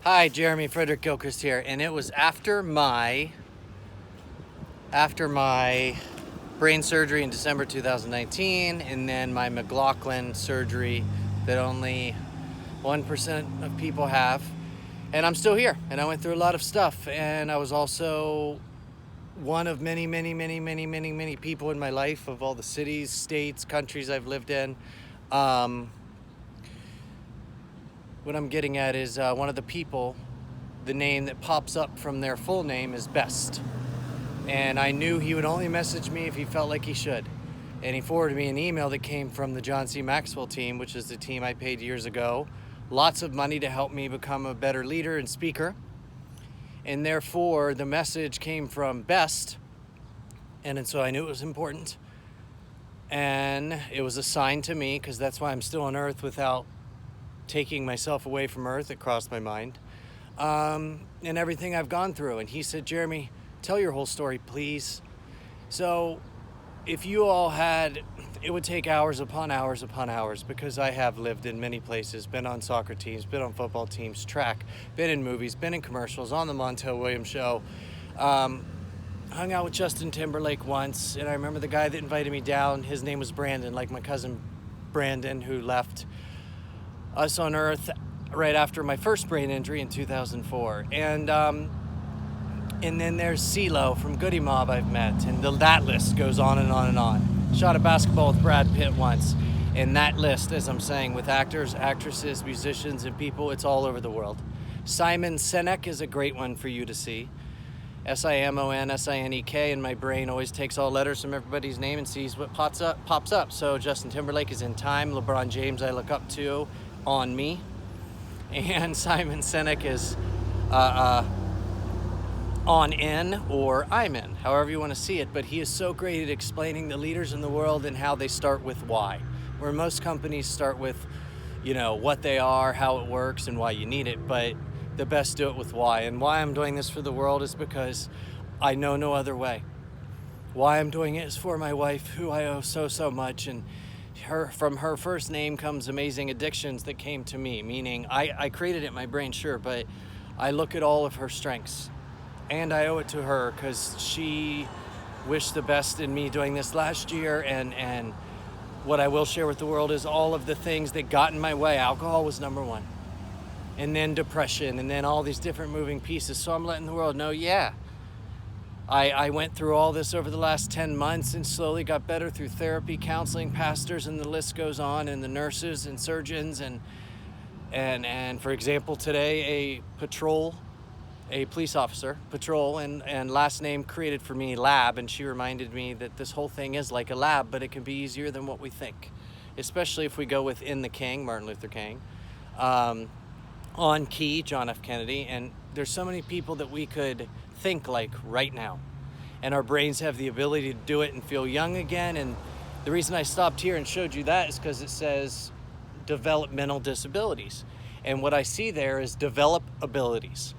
Hi, Jeremy Frederick Gilchrist here, and it was after my brain surgery in December 2019, and then my McLaughlin surgery that only 1% of people have, and I'm still here, and I went through a lot of stuff, and I was also one of many people in my life, of all the cities, states, countries I've lived in. What I'm getting at is one of the people, the name that pops up from their full name is Best. And I knew he would only message me if he felt like he should. And he forwarded me an email that came from the John C. Maxwell team, which is the team I paid years ago. Lots of money to help me become a better leader and speaker. And therefore, the message came from Best. And so I knew it was important. And it was assigned to me, because that's why I'm still on Earth without taking myself away from Earth. It crossed my mind. And everything I've gone through. And he said, Jeremy, tell your whole story, please. So if you all had, it would take hours upon hours upon hours, because I have lived in many places, been on soccer teams, been on football teams, track, been in movies, been in commercials, on the Montel Williams show, hung out with Justin Timberlake once. And I remember the guy that invited me down, his name was Brandon, like my cousin Brandon, who left us on Earth right after my first brain injury in 2004. And then there's CeeLo from Goody Mob I've met, and that list goes on and on and on. Shot a basketball with Brad Pitt once, and that list, as I'm saying, with actors, actresses, musicians, and people, it's all over the world. Simon Sinek is a great one for you to see. Simonsinek, and my brain always takes all letters from everybody's name and sees what pops up. So Justin Timberlake is In Time. LeBron James I look up to, On Me. And Simon Sinek is On In, or I'm In, however you want to see it. But he is so great at explaining the leaders in the world and how they start with why. Where most companies start with, what they are, how it works, and why you need it. But the best do it with why. And why I'm doing this for the world is because I know no other way. Why I'm doing it is for my wife, who I owe so much. And from her first name comes amazing addictions that came to me. Meaning, I created it in my brain, sure, but I look at all of her strengths. And I owe it to her, because she wished the best in me doing this last year. And what I will share with the world is all of the things that got in my way. Alcohol was number one. And then depression, and then all these different moving pieces. So I'm letting the world know, I went through all this over the last 10 months and slowly got better through therapy, counseling, pastors, and the list goes on, and the nurses and surgeons. And for example, today, a police officer, and last name created for me, Lab, and she reminded me that this whole thing is like a lab, but it can be easier than what we think, especially if we go within the King, Martin Luther King, on Key, John F. Kennedy, and there's so many people that we could think like right now, and our brains have the ability to do it and feel young again. And the reason I stopped here and showed you that is because it says developmental disabilities, and what I see there is develop abilities.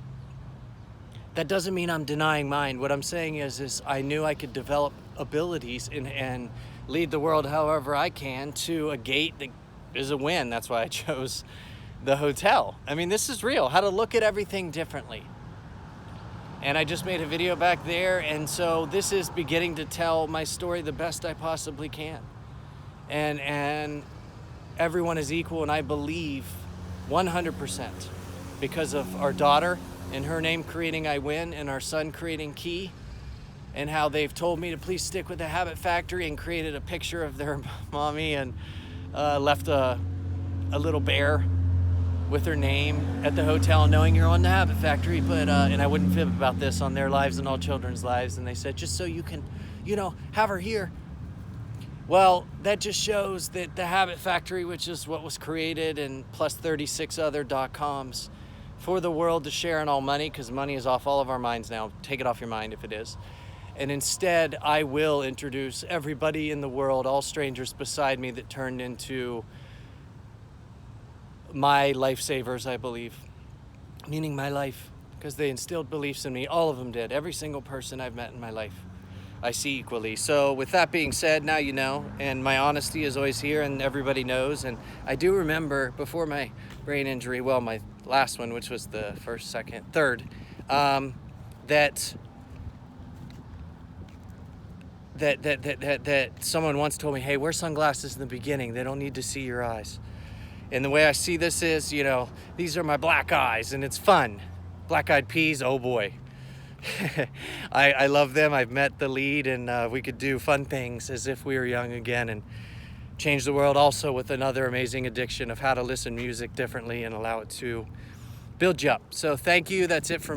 That doesn't mean I'm denying mine. What I'm saying is I knew I could develop abilities and lead the world however I can to a gate that is a win. That's why I chose the hotel. I mean, this is real, how to look at everything differently. And I just made a video back there, and so this is beginning to tell my story the best I possibly can. And everyone is equal, and I believe 100%, because of our daughter and her name creating I Win, and our son creating Key, and how they've told me to please stick with the hAbitFACtory, and created a picture of their mommy, and left a little bear with her name at the hotel, knowing you're on the hAbitFACtory. But and I wouldn't fib about this on their lives and all children's lives. And they said, just so you can, have her here. Well, that just shows that the hAbitFACtory, which is what was created, and plus 36 other .coms for the world to share in all money, because money is off all of our minds now. Take it off your mind if it is. And instead, I will introduce everybody in the world, all strangers beside me, that turned into my lifesavers, I believe. Meaning my life, because they instilled beliefs in me. All of them did. Every single person I've met in my life. I see equally. So with that being said, now you know, and my honesty is always here and everybody knows. And I do remember before my brain injury, well, my last one, which was the first, second, third, that someone once told me, hey, wear sunglasses in the beginning. They don't need to see your eyes. And the way I see this is, you know, these are my black eyes and it's fun. Black-eyed peas, oh boy. I love them. I've met the lead and we could do fun things as if we were young again and change the world also with another amazing addiction of how to listen music differently and allow it to build you up. So thank you. That's it for me.